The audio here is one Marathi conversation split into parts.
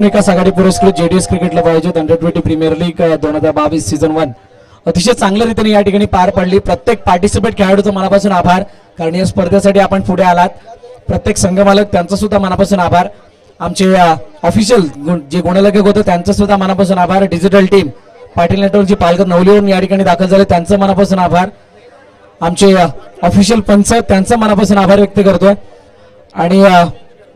विकास आघाडी पुरस्कृत जेडीएस क्रिकेट क्लब आयोजित अंडर-20 प्रीमियर लीग 2022 सीझन 1 अतिशय चांगल्या रीतीने या ठिकाणी पार पडली। प्रत्येक पार्टिसिपेट खेळाडूचा मनापासून आभार, कारण या स्पर्धेसाठी आपण पुढे आलात। प्रत्येक संघमालक त्यांचा सुद्धा मनापासून आभार। आमचे ऑफिशियल जे गुणलेखक होते त्यांचा सुद्धा मनापासून आभार। डिजिटल टीम पाटील नेटवर्कची पालघर नवलीवरून या ठिकाणी दाखल झाले त्यांचं मनापासून आभार। आमचे ऑफिशियल पंच त्यांचं मनापासून आभार व्यक्त करतोय। आणि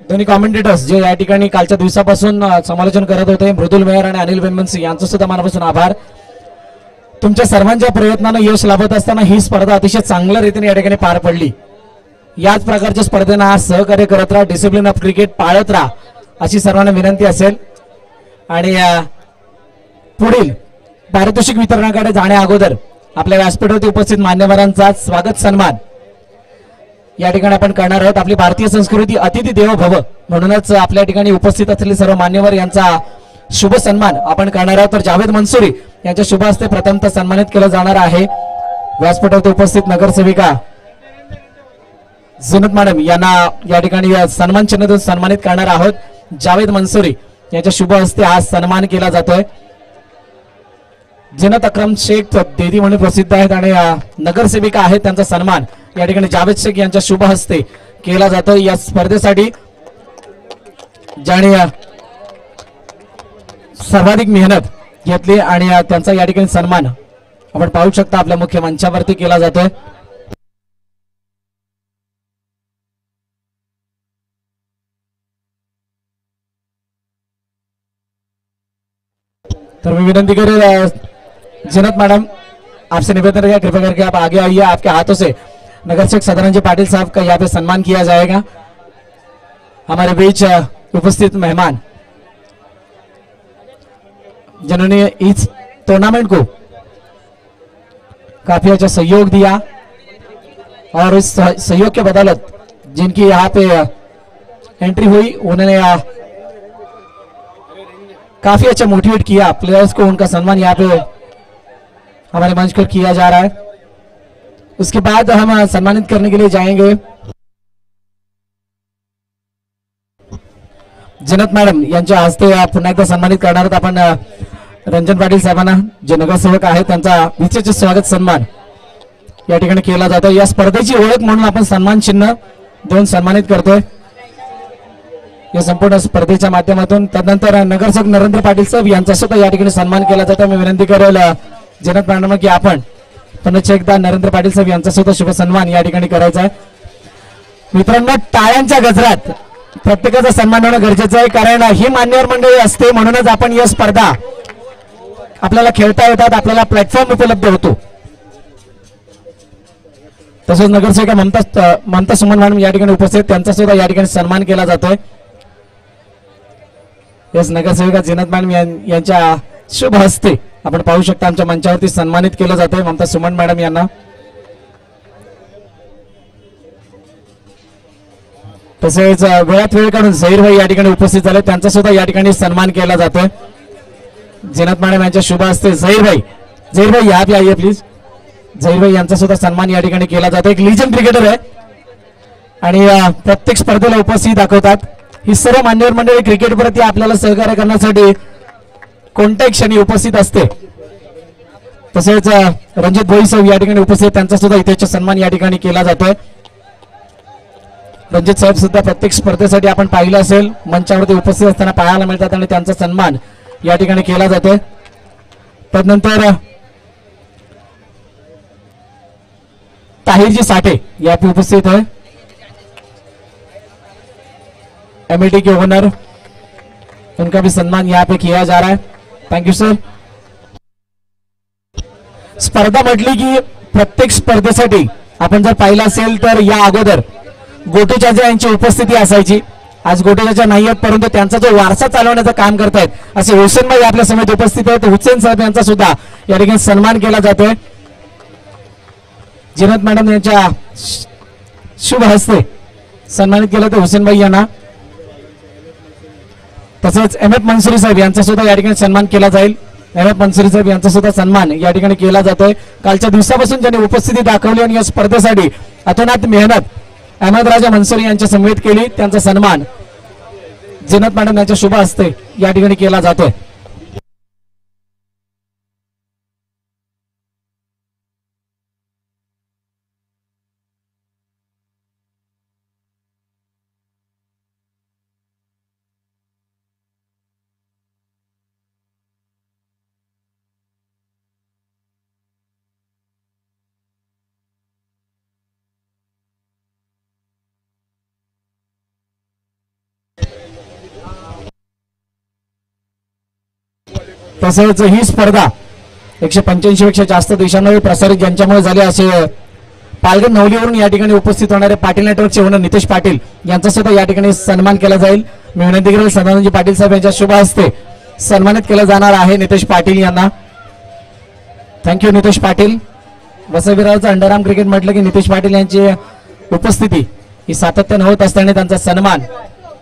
दोन्ही कॉमेंटेटर्स जे या ठिकाणी कालच्या दिवसापासून समालोचन करत होते, मृदुल मेहर आणि अनिल वेनमनसी यांचं सुद्धा मनापासून आभार। तुमच्या सर्वांच्या प्रयत्नांना यश लाभत असताना ही स्पर्धा अतिशय चांगल्या रीतीने या ठिकाणी पार पडली। याच प्रकारच्या स्पर्धेंना सहकार्य करत राहा, डिसिप्लिन ऑफ क्रिकेट पाळत राहा अशी सर्वांना विनंती असेल। आणि पुढील पारितोषिक वितरणाकडे जाण्या अगोदर आपल्या व्यासपीठावरती उपस्थित मान्यवरांचा स्वागत सन्मान या ठिकाणी आपण करणार आहोत। आपली भारतीय संस्कृती अतिथी देवो भव म्हणूनच आपल्या ठिकाणी उपस्थित असलेले सर्व मान्यवर यांचा शुभ सन्मान आपण करणार आहोत। तर जावेद मंसुरी यांच्या शुभ हस्ते प्रथमतः सन्मानित केलं जाणार आहे। व्यासपीठावर उपस्थित नगरसेविका झिनत मॅडम यांना या ठिकाणी सन्मान चिन्ह देऊन सन्मानित करणार आहोत। जावेद मंसुरी यांच्या शुभ हस्ते आज सन्मान केला जातोय। झिनत अक्रम शेख देदी म्हणून प्रसिद्ध आहेत आणि नगरसेविका आहेत, त्यांचा सन्मान या ठिकाणी जावेद शेख यांच्या शुभ हस्ते केला जातोय। या स्पर्धेसाठी ज्याने सर्वाधिक मेहनत घेतली आणि त्यांचा या ठिकाणी सन्मान आपण पाहू शकता आपल्या मुख्य मंचावरती केला जातोय। तर मैं विनंती करें जिनत मैडम आपसे निवेदन रहेगा, कृपया करके आप आगे आइए। आपके हाथों से नगर सेवक सदानंद जी पाटिल साहब का यहाँ पे सम्मान किया जाएगा। हमारे बीच उपस्थित मेहमान जिन्होंने इस टूर्नामेंट को काफी अच्छा सहयोग दिया और इस सहयोग के बदौलत जिनकी यहाँ पे एंट्री हुई उन्होंने काफी अच्छा मोटिवेट किया प्लेयर्स को। उनका सम्मान यहाँ पे हमारे मंच पर किया जा रहा है। उसके बाद हम सम्मानित करने के लिए जाएंगे जिनत मॅडम यांच्या हस्ते पुन्हा एकदा सन्मानित करणार आहोत आपण रंजन पाटील साहेबांना, जे नगरसेवक आहेत त्यांचा विशेष स्वागत सन्मान या ठिकाणी केला जातो। या स्पर्धेची ओळख म्हणून आपण सन्मान चिन्ह देऊन सन्मानित करतोय या संपूर्ण स्पर्धेच्या माध्यमातून। त्यानंतर नगरसेवक नरेंद्र पाटील साहेब यांचा सुद्धा या ठिकाणी सन्मान केला जातो। मी विनंती करेल जनत मॅडम की आपण पुन्हा एकदा नरेंद्र पाटील साहेब यांचा सुद्धा शुभ सन्मान या ठिकाणी करायचा आहे। मित्रांनो, टाळ्यांच्या गजरात प्रत्येकाचा सन्मान होणं गरजेचं आहे, कारण ही मान्यवर मंडळी असते म्हणूनच आपण या स्पर्धा आपल्याला खेळता येतात, आपल्याला प्लॅटफॉर्म उपलब्ध होतो। तसंच नगरसेविका ममता सुमन मॅडम या ठिकाणी उपस्थित, त्यांचा सुद्धा या ठिकाणी सन्मान केला जातोय। यस, नगरसेविका जिनत मॅडम यांच्या शुभ हस्ते आपण पाहू शकता आमच्या मंचावरती सन्मानित केलं जातंय ममता सुमन मॅडम यांना। तसेच वेळात वेळ काढून झहीर भाई या ठिकाणी उपस्थित झाले, त्यांचा सुद्धा या ठिकाणी सन्मान केला जातोय जिनत मॅडम यांच्या शुभ हस्ते। झहीर भाई यहाँ पे आइए प्लीज। झहीर भाई यांचा सुद्धा सन्मान या ठिकाणी केला जातो। एक लीजन क्रिकेटर आहे आणि प्रत्येक स्पर्धेला उपस्थित दाखवतात। ही सर्व मान्यवर मंडळी क्रिकेट प्रती आपल्याला सहकार्य करण्यासाठी कोणत्याही क्षणी उपस्थित असते। तसेच रणजित भोई साहेब या ठिकाणी उपस्थित, त्यांचा सुद्धा इथे सन्मान या ठिकाणी केला जातोय। रणजित साहेब सुद्धा प्रत्येक स्पर्धेसाठी आपण पाहिलं असेल मंचावरती उपस्थित असताना पाहायला मिळतात आणि त्यांचा सन्मान या ठिकाणी केला जातोय। त्यानंतर ताहिरजी साठे यहाँ पे उपस्थित है, एमएटी के ओनर, उनका भी सम्मान यहाँ पे किया जा रहा है। Thank you sir. स्पर्धा म्हटली की प्रत्येक स्पर्धेसाठी आपण जर पाहिलं असेल तर या अगोदर गोटू चाचा यांची उपस्थिती असायची। आज गोटू चाचा नाही आहेत, परंतु त्यांचा जो वारसा चालवण्याचं काम करतायत असे हुसेन भाई आपल्या समेत उपस्थित आहेत। हुसेन साहेब यांचा सुद्धा या ठिकाणी सन्मान केला जातोय। जिनत मॅडम यांच्या शुभ हस्ते सन्मानित केलं तर हुसेन भाई यांना। तसेच एम.एफ. मंसुरी साहेब यांचा सुद्धा या ठिकाणी सन्मान केला जाईल। एम.एफ. मंसुरी साहेब यांचा सुद्धा सन्मान या ठिकाणी केला जातोय। कालच्या दिवसापासून ज्यांनी उपस्थिती दाखवली आणि या स्पर्धेसाठी अतोनात मेहनत अहमद राजा मंसुरी यांच्या समवेत केली, त्यांचा सन्मान जिनत मॅडम यांच्या शुभ हस्ते या ठिकाणी केला जातोय. तसेच ही स्पर्धा 185 पेक्षा जास्त देशांमध्ये प्रसारित ज्यांच्यामुळे झाले असे पालघर नवलीवरून या ठिकाणी उपस्थित होणारे पाटील नेटवर्कचे ओनर नितेश पाटील यांचा सुद्धा या ठिकाणी सन्मान केला जाईल. मी विनंती करेल सदानंदजी पाटील साहेब यांच्या शुभ हस्ते सन्मानित केलं जाणार आहे नितेश पाटील यांना. थँक्यू नितेश पाटील. वसईविरारचं अंडरआर्म क्रिकेट म्हटलं की नितेश पाटील यांची उपस्थिती ही सातत्याने होत असताना त्यांचा सन्मान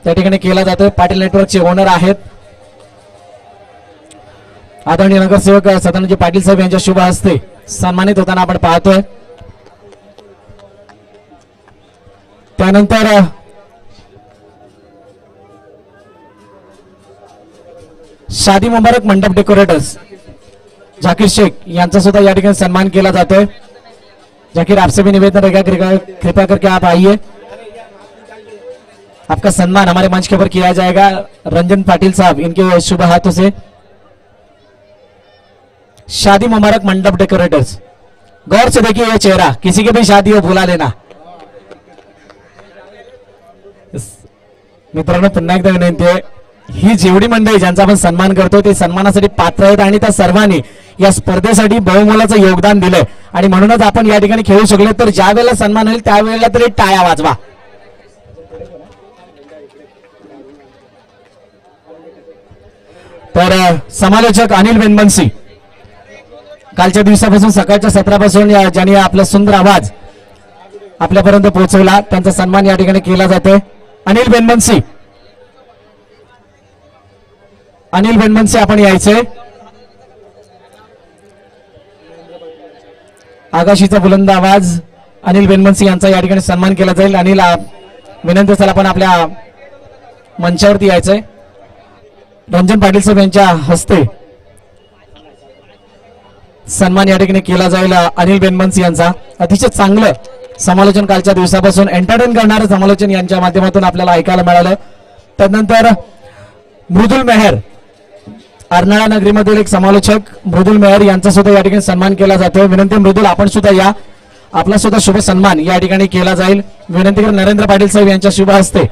त्या ठिकाणी केला जातोय. पाटील नेटवर्कचे ओनर आहेत आदरणीय नगरसेवक सदानंदजी पाटील साहेब यांच्या शुभ हस्ते सन्मानित होताना आपण पाहतोय. त्यानंतर शादी मुबारक मंडप डेकोरेटर्स झाकीर शेख यांचा सुद्धा या ठिकाणी सन्मान केला जातोय. झाकीर आपसे भी निवेदन रहेगा कृपया करके आप आइए, आपका सम्मान हमारे मंच के ऊपर किया जाएगा. रंजन पाटिल साहब इनके शुभ हाथों से शादी मुबारक मंडप डेकोरेटर्स. गौर से देखिए ये चेहरा, किसी की भी शादी हो बुला लेना. मित्रांनो पुन्हा एकदा विनंती आहे, ही जेवढी मंडळी ज्यांचा आपण सन्मान करतो ते सन्मानासाठी पात्र आहेत आणि त्या सर्वांनी या स्पर्धेसाठी बहुमोलाचं योगदान दिलंय आणि म्हणूनच आपण या ठिकाणी खेळू शकलो. तर ज्या वेळेला सन्मान होईल त्यावेळेला तरी टाळ्या वाजवा. तर समालोचक अनिल वेनबन्सी कालच्या दिवसापासून सकाळच्या सत्रापासून ज्यांनी आपला सुंदर आवाज आपल्यापर्यंत पोहोचवला त्यांचा सन्मान या ठिकाणी केला जातोय. अनिल वेनबन्सी, अनिल वेनबन्सी आपण यायचंय. आकाशीचा बुलंद आवाज अनिल वेनबन्सी यांचा या ठिकाणी सन्मान केला जाईल. अनिल विनंती असेल आपण आपल्या मंचावरती यायचंय. रंजन पाटील साहेब यांच्या हस्ते सन्मान या ठिकाणी केला जाईल अनिल वेनबन्सी यांचा. अतिशय चांगलं समालोचन कालच्या दिवसापासून एंटरटेन करणारं समालोचन यांच्या माध्यमातून आपल्याला ऐकायला मिळालं. त्यानंतर मृदुल मेहर, अर्नाळा नगरीमधील एक समालोचक मृदुल मेहर यांचा सुद्धा या ठिकाणी सन्मान केला जातोय. विनंती मृदुल आपण सुद्धा या, आपला सुद्धा शुभ सन्मान या ठिकाणी केला जाईल. विनंती कर नरेंद्र पाटील साहेब यांच्या शुभ हस्ते,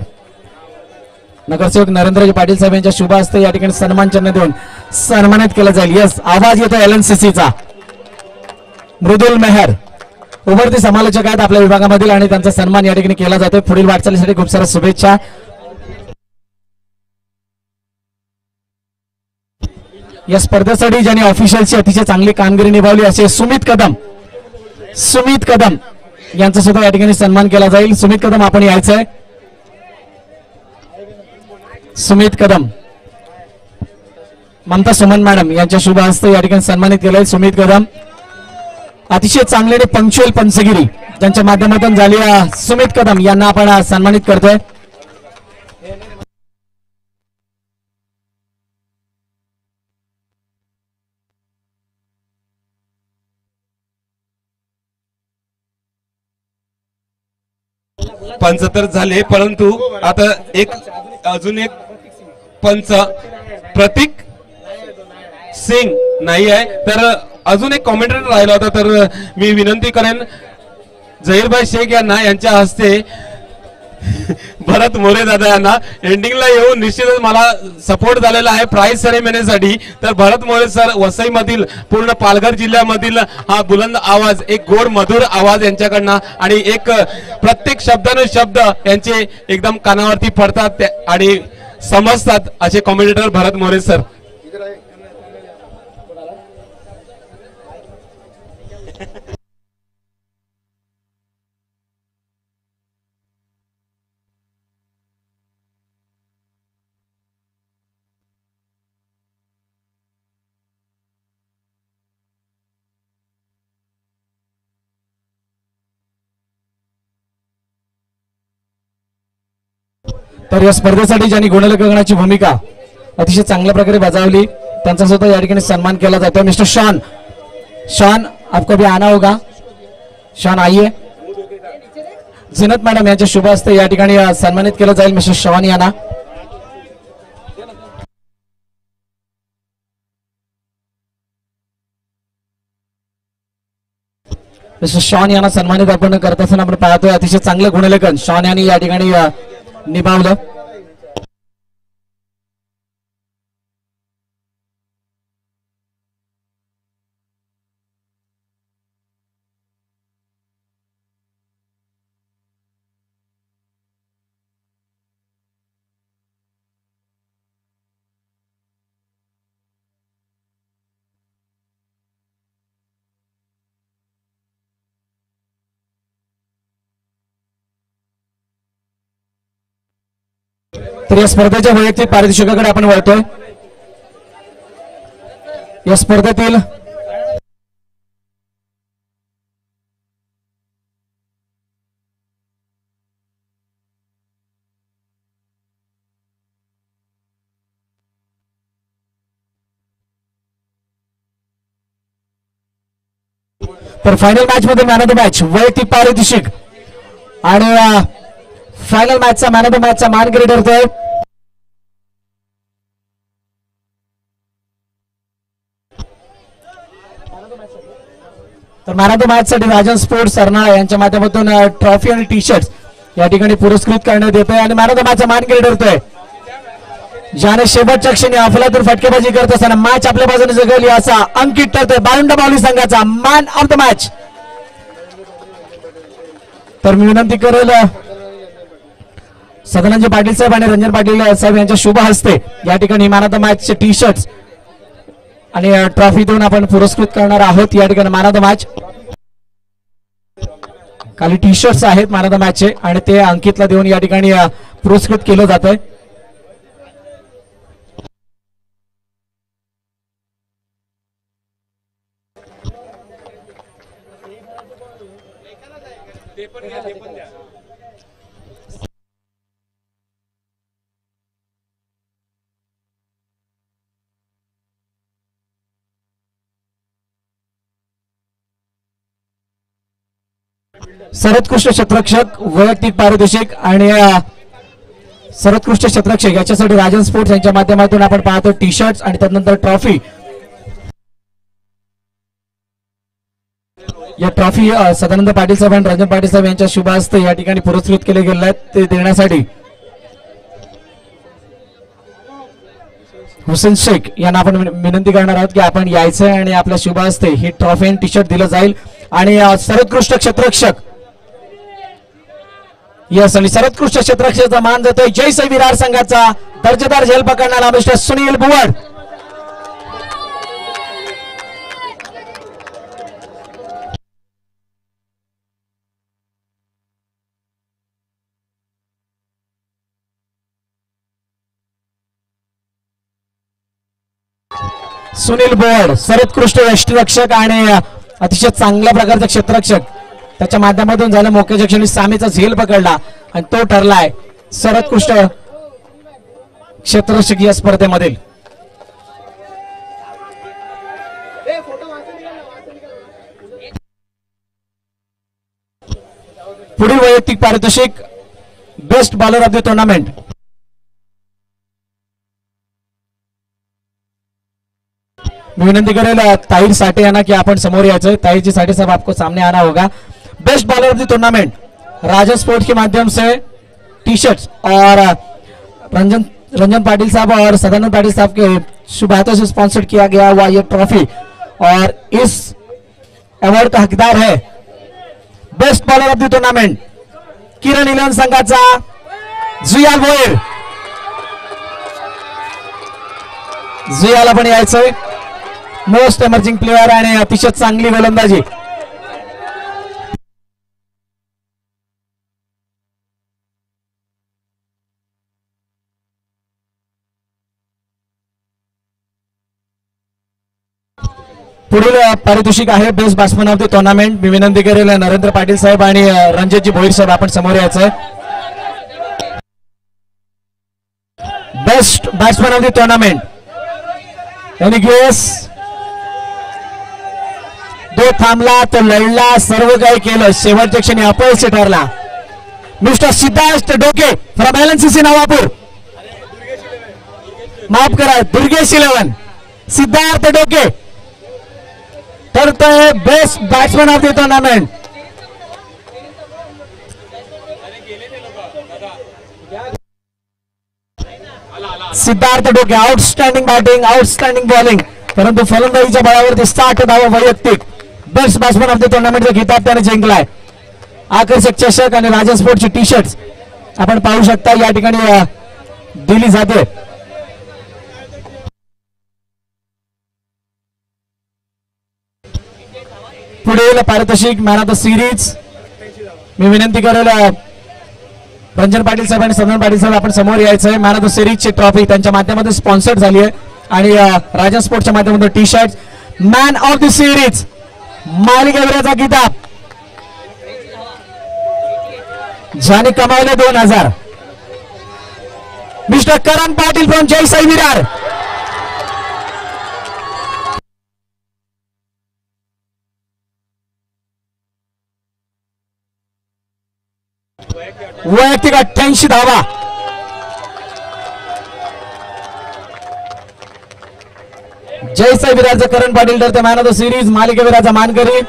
नगरसेवक नरेंद्रजी पाटील साहेब यांच्या शुभ हस्ते या ठिकाणी सन्मान चिन्ह देऊन सन्मानित केलं जाईल. यस, आवाज येतो LNCCचा. मृदुल मेहर उभरती समालोचक आहेत आपल्या विभागामधील आणि त्यांचा सन्मान या ठिकाणी केला जातोय. पुढील वाटचालीसाठी खूप साऱ्या शुभेच्छा. या स्पर्धेसाठी ज्यांनी ऑफिशियलची अतिशय चांगली कामगिरी निभावली असे सुमित कदम, सुमित कदम यांचा सुद्धा या ठिकाणी सन्मान केला जाईल. सुमित कदम आपण यायचंय. सुमित कदम, ममता सुमन मॅडम यांच्या शुभ हस्ते या ठिकाणी सन्मानित केलंय. सुमित कदम अतिशय चांगले आणि पंक्च्युअल पंचगिरी ज्यांच्या माध्यमातून झाली सुमित कदम यांना आपण सन्मानित करतोय. पंच तर झाले, परंतु आता अजून एक पंच प्रतीक सिंग नाही आहे, तर अजून एक कॉमेंटेटर राहिला होता. तर मी विनंती करेन झहीरभाई शेख यांना यांच्या हस्ते भरत मोरे दादा यांना एंडिंगला येऊन निश्चितच मला सपोर्ट झालेला आहे प्राइज सेरेमनीसाठी. तर भरत मोरे सर वसई मधील पूर्ण पालघर जिल्ह्यामधील हा बुलंद आवाज, एक गोड मधुर आवाज यांच्याकडनं आणि एक प्रत्येक शब्दानुशब्द यांचे एकदम कानावरती पडतात आणि समजतात असे कॉमेंटेटर भरत मोरे सर. तर या स्पर्धेसाठी ज्यांनी गुणलेखनाची भूमिका अतिशय चांगल्या प्रकारे बजावली त्यांचा सुद्धा या ठिकाणी सन्मान केला जातो. मिस्टर शॉन, शॉन आपको भी आना होगा. शॉन आइए. जिनत मॅडम यांच्या शुभ हस्ते या ठिकाणी सन्मानित केलं जाईल मिस्टर शॉन यांना. मिस्टर शॉन यांना सन्मानित आपण करत असताना आपण पाहतोय अतिशय चांगलं गुणलेखन शॉन यांनी या ठिकाणी निभावलं. तर या स्पर्धेच्या वैयक्तिक पारितोषिकाकडे आपण वळतोय. या स्पर्धेतील तर फायनल मॅच मध्ये मॅन ऑफ द मॅच वैयक्तिक पारितोषिक आणि फायनल मॅचचा मॅन ऑफ द मॅचचा मानकरी ठरतोय तर मॅन ऑफ द मॅच साठी राजन स्पोर्ट्स अर्नाळा यांच्या माध्यमातून ट्रॉफी आणि टी शर्ट या ठिकाणी पुरस्कृत करण्यात येतोय आणि मॅन ऑफ द मॅचचा मानकरी ठरतोय ज्याने शेवटच्या क्षणी अफलातून फटकेबाजी करत असताना मॅच आपल्या बाजूने जगवली असा अंकित ठरतोय बारुंडा बावली संघाचा मॅन ऑफ द मॅच. तर मी विनंती करेल सदानंद पाटील साहेब आणि रंजन पाटील साहेब यांच्या शुभ हस्ते या ठिकाणी मॅन ऑफ द मॅचचे टी शर्ट आणि ट्रॉफी देऊन आपण पुरस्कृत करणार आहोत. या ठिकाणी मॅन ऑफ द मॅच खाली टी शर्ट्स आहेत मॅन ऑफ द मॅचचे आणि ते अंकितला देऊन या ठिकाणी पुरस्कृत केलं जात आहे. सर्वोत्कृष्ट क्षेत्ररक्षक वैयक्तिक पारितोषिक आणि सर्वोत्कृष्ट क्षेत्ररक्षक याच्यासाठी राजन स्पोर्ट्स यांच्या माध्यमातून आपण पाहतो टी शर्ट आणि त्यानंतर ट्रॉफी. या ट्रॉफी सदानंद पाटील साहेब आणि रंजन पाटील साहेब यांच्या शुभ हस्ते या ठिकाणी पुरस्कृत केले गेले आहेत ते देण्यासाठी हुसेन शेख यांना आपण विनंती करणार आहोत की आपण यायचंय आणि आपल्या शुभ हस्ते ही ट्रॉफी आणि टी शर्ट दिलं जाईल. आणि सर्वोत्कृष्ट क्षेत्ररक्षक यस आणि सर्वोत्कृष्ट क्षेत्ररक्षकाचा मान जातोय जयसाई विरार संघाचा दर्जेदार झेल पकडणारा मिस्टर सुनील बुवड. सुनील बोर्ड सर्वोत्कृष्ट यष्टिरक्षक आणि अतिशय चांगल्या प्रकारचा क्षेत्ररक्षक त्याच्या माध्यमातून झालं मोक्याच्या क्षणी सामीचा झेल पकडला आणि तो ठरलाय सर्वोत्कृष्ट क्षेत्ररक्षक या स्पर्धेमधील. पुढील वैयक्तिक पारितोषिक best bowler of the tournament मैं विनंती करेल ताहिर साठे यांना की आपण समोर यायचं. ताहिर जी साठे साहब आपको सामने आना होगा. Best bowler of the tournament Rajan sports के माध्यम से टी शर्ट्स और रंजन पाटिल साहब और सदानंद पाटिल साहब के शुभ हाथों से स्पॉन्सर्ड किया गया हुआ ये ट्रॉफी और इस अवार्ड का हकदार है best bowler of the tournament Kiran eleven संघाचा जुयाल भोईर. जुयाला पण यायचंय मोस्ट एमर्जिंग प्लेयर आणि अतिशय चांगली गोलंदाजी. पुढील पारितोषिक आहे best batsman of the tournament. मी विनंती करेल नरेंद्र पाटील साहेब आणि रणजितजी भोईर साहेब आपण समोर यायचंय. Best batsman of the tournament. Any guess? तो थांबला, तो लढला, सर्व काही केलं, शेवटच्या क्षणी अपयशी ठरला. मिस्टर सिद्धार्थ डोके फ्रॉम LNCC नवापूर, माफ करा दुर्गेश 11, सिद्धार्थ डोके ठरतोय best batsman of the tournament. Siddharth Doke outstanding batting, outstanding bowling, परंतु फलंदाजीच्या बळावरती 60 धावा वैयक्तिक. बेस्ट बॅट्समॅन ऑफ द टुर्नामेंटचा खिताब त्याने जिंकलाय. आकर्षक चषक आणि राजा स्पोर्टची टी शर्ट आपण पाहू शकता या ठिकाणी दिली जाते. पुढील पारितोषिक मॅन ऑफ द सिरीज मी विनंती करेल रंजन पाटील साहेब आणि सदन पाटील साहेब आपण समोर यायचंय. मॅन ऑफ द सिरीजची ट्रॉफी त्यांच्या माध्यमातून स्पॉन्सर्ड झाली आहे आणि राजा स्पोर्टच्या माध्यमातून T shirt. Man of the series मालिकेवरचा किताब ज्याने कमावले 2000, मिस्टर करण पाटील फ्रॉम जय साई विरार. वैयक्तिक 88 धावा. जय साई विरारचा करण पाटील ठरते मॅन ऑफ द सिरीज, मालिकेवीराचा मानकरी.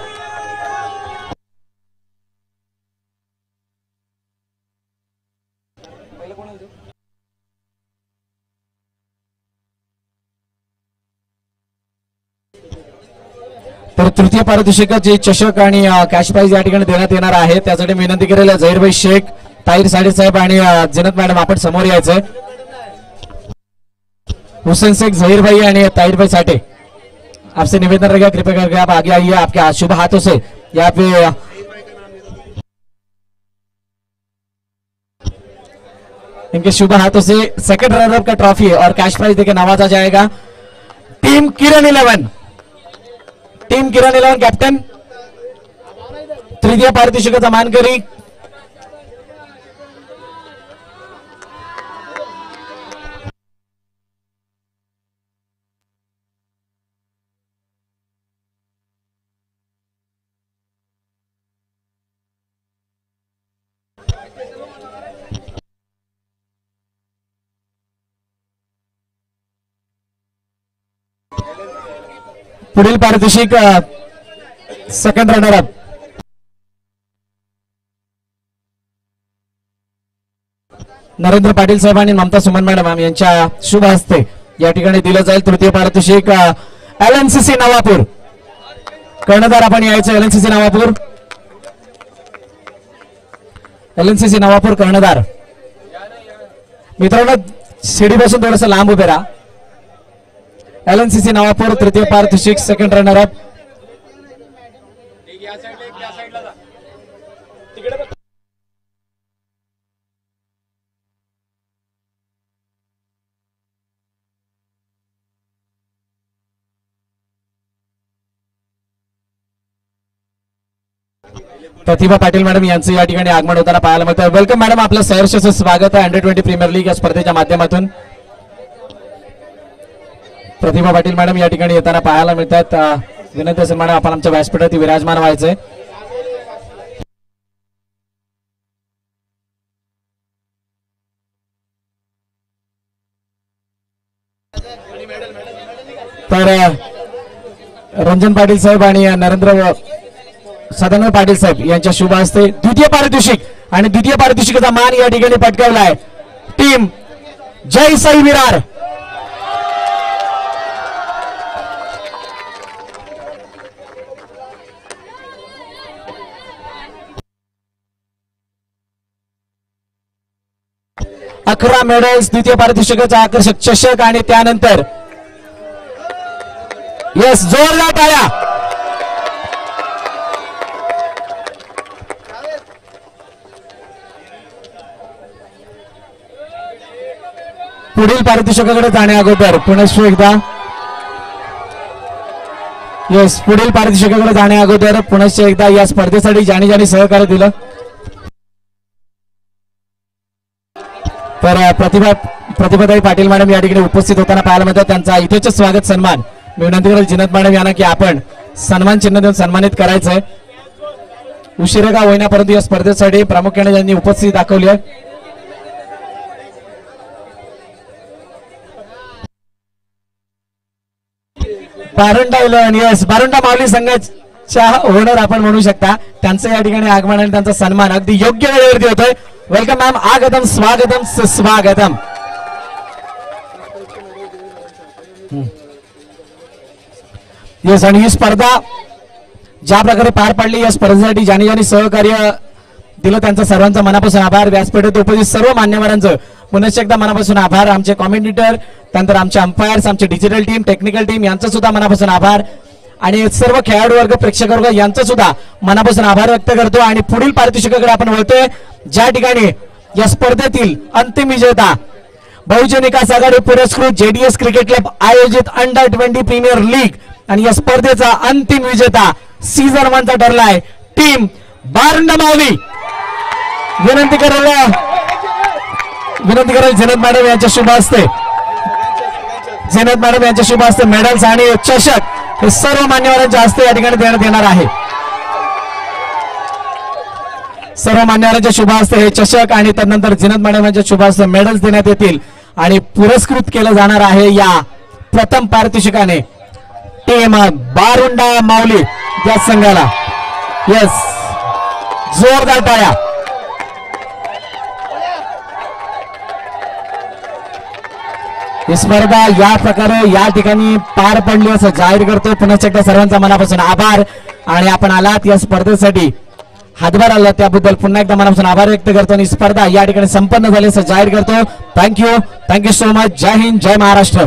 तर तृतीय पारितोषिकाचे चषक आणि कॅश प्राइज या ठिकाणी देण्यात येणार आहे. त्यासाठी विनंती करेल झहीरभाई शेख, ताहिर साडे साहेब आणि जिनत मॅडम आपण समोर यायचंय. हुसैन शेख, जहीर भाई आणि ताहिर भाई साठे, आपसे निवेदन रहेगा कृपया करके आप आगे आइए. आपके शुभ हाथों से यहाँ पे इनके शुभ हाथों से सेकंड रनर अप का ट्रॉफी और कैश प्राइज देकर नवाजा जाएगा. Team Kiran 11, team Kiran 11 captain, तृतीय पारितोषिकाचा मानकरी. पुढील पारितोषिक second runner up Narendra Patil साहेब आणि ममता सुमन मॅडम यांच्या शुभ हस्ते या ठिकाणी दिलं जाईल. तृतीय पारितोषिक LNCC नवापूर, कर्णधार आपण यायचं. LNCC नवापूर, LNCC नवापूर कर्णधार. मित्रांनो शिडी बसून थोडस लांब उभे राहा. LNCC नवापूर तृतीय पारितोषिक second runner up. Pratibha Patil madam यांचं या ठिकाणी आगमन होताना पाहायला मिळतं. वेलकम मॅडम, आपलं सहर्ष स्वागत आहे अंडर 20 प्रीमियर लीग या स्पर्धेच्या माध्यमातून. प्रतिभा पाटील मॅडम या ठिकाणी येताना पाहायला मिळतात. विनंती असेल मॅडम आपण आमच्या व्यासपीठावरती विराजमान व्हायचंय. तर रंजन पाटील साहेब आणि नरेंद्र सदानंद पाटील साहेब यांच्या शुभ हस्ते द्वितीय पारितोषिक आणि द्वितीय पारितोषिकाचा मान या ठिकाणी पटकावलाय टीम जय साई विरार. अकरा मेडल्स, द्वितीय पारितोषिकाचा आकर्षक चषक आणि त्यानंतर यस जोरदार टाळ्या. पुढील पारितोषिकाकडे जाण्या अगोदर पुनश्च एकदा यस पुढील पारितोषिकाकडे जाण्या अगोदर पुनश्च एकदा या स्पर्धेसाठी ज्यांनी ज्यांनी सहकार्य दिलं तर प्रतिभा प्रतिभाताई पाटील मॅडम या ठिकाणी उपस्थित होताना पाहायला मिळतात. त्यांचा इथेच स्वागत सन्मान मी विनंती करेल जिनत मॅडम यांना की आपण सन्मान चिन्ह देऊन सन्मानित करायचंय. उशिरा का होईना परंतु या स्पर्धेसाठी प्रामुख्याने त्यांनी उपस्थिती दाखवली आहे. बारुंडा 11 येस बारुंडा माऊली संघाच्या ओनर आपण म्हणू शकता. त्यांचं या ठिकाणी आगमन आणि त्यांचा सन्मान अगदी योग्य वेळेवरती होतोय. वेलकम मॅम, आगतम स्वागतम सुस्वागतम. येस आणि ही स्पर्धा ज्या प्रकारे पार पाडली या स्पर्धेसाठी ज्यांनी ज्यांनी सहकार्य दिलं त्यांचा सर्वांचा मनापासून आभार. व्यासपीठात उपस्थित सर्व मान्यवरांचं पुनश्च एकदा मनापासून आभार. आमचे कॉमेंटेटर, त्यानंतर आमचे अंपायर्स, आमचे डिजिटल टीम, टेक्निकल टीम यांचं सुद्धा मनापासून आभार आणि सर्व खेळाडू वर्ग, प्रेक्षक वर्ग यांचं सुद्धा मनापासून आभार व्यक्त करतो. आणि पुढील पारितोषिकाकडे आपण वळतोय ज्या ठिकाणी या स्पर्धेतील अंतिम विजेता बहुजन विकास आघाडी पुरस्कृत जेडीएस क्रिकेट क्लब आयोजित अंडर-20 प्रीमियर लीग आणि या स्पर्धेचा अंतिम विजेता सीझन 1 चा ठरलाय टीम बारुंडा माऊली. विनंती करेल जिनत मॅडम यांच्या शुभ हस्ते मेडल्स आणि चषक हे सर्व मान्यवरांच्या हस्ते या ठिकाणी देण्यात येणार आहे. सर्व मान्यवरांच्या शुभ हस्ते हे चषक आणि त्यानंतर जिनत मॅडम यांच्या शुभ हस्ते मेडल्स देण्यात येतील आणि पुरस्कृत केलं जाणार आहे या प्रथम पारितोषिकाने टीम बारुंडा माऊली या संघाला. येस, जोरदार टाळ्या. ही स्पर्धा या प्रकारे या ठिकाणी पार पडली असं जाहीर करतो. पुन्हा एकदा सर्वांचा मनापासून आभार. आणि आपण आलात या स्पर्धेसाठी, हातभार आला त्याबद्दल पुन्हा एकदा मनापासून आभार व्यक्त करतो. आणि स्पर्धा या ठिकाणी संपन्न झाली असं जाहीर करतो. Thank you so much. जय हिंद, जय महाराष्ट्र.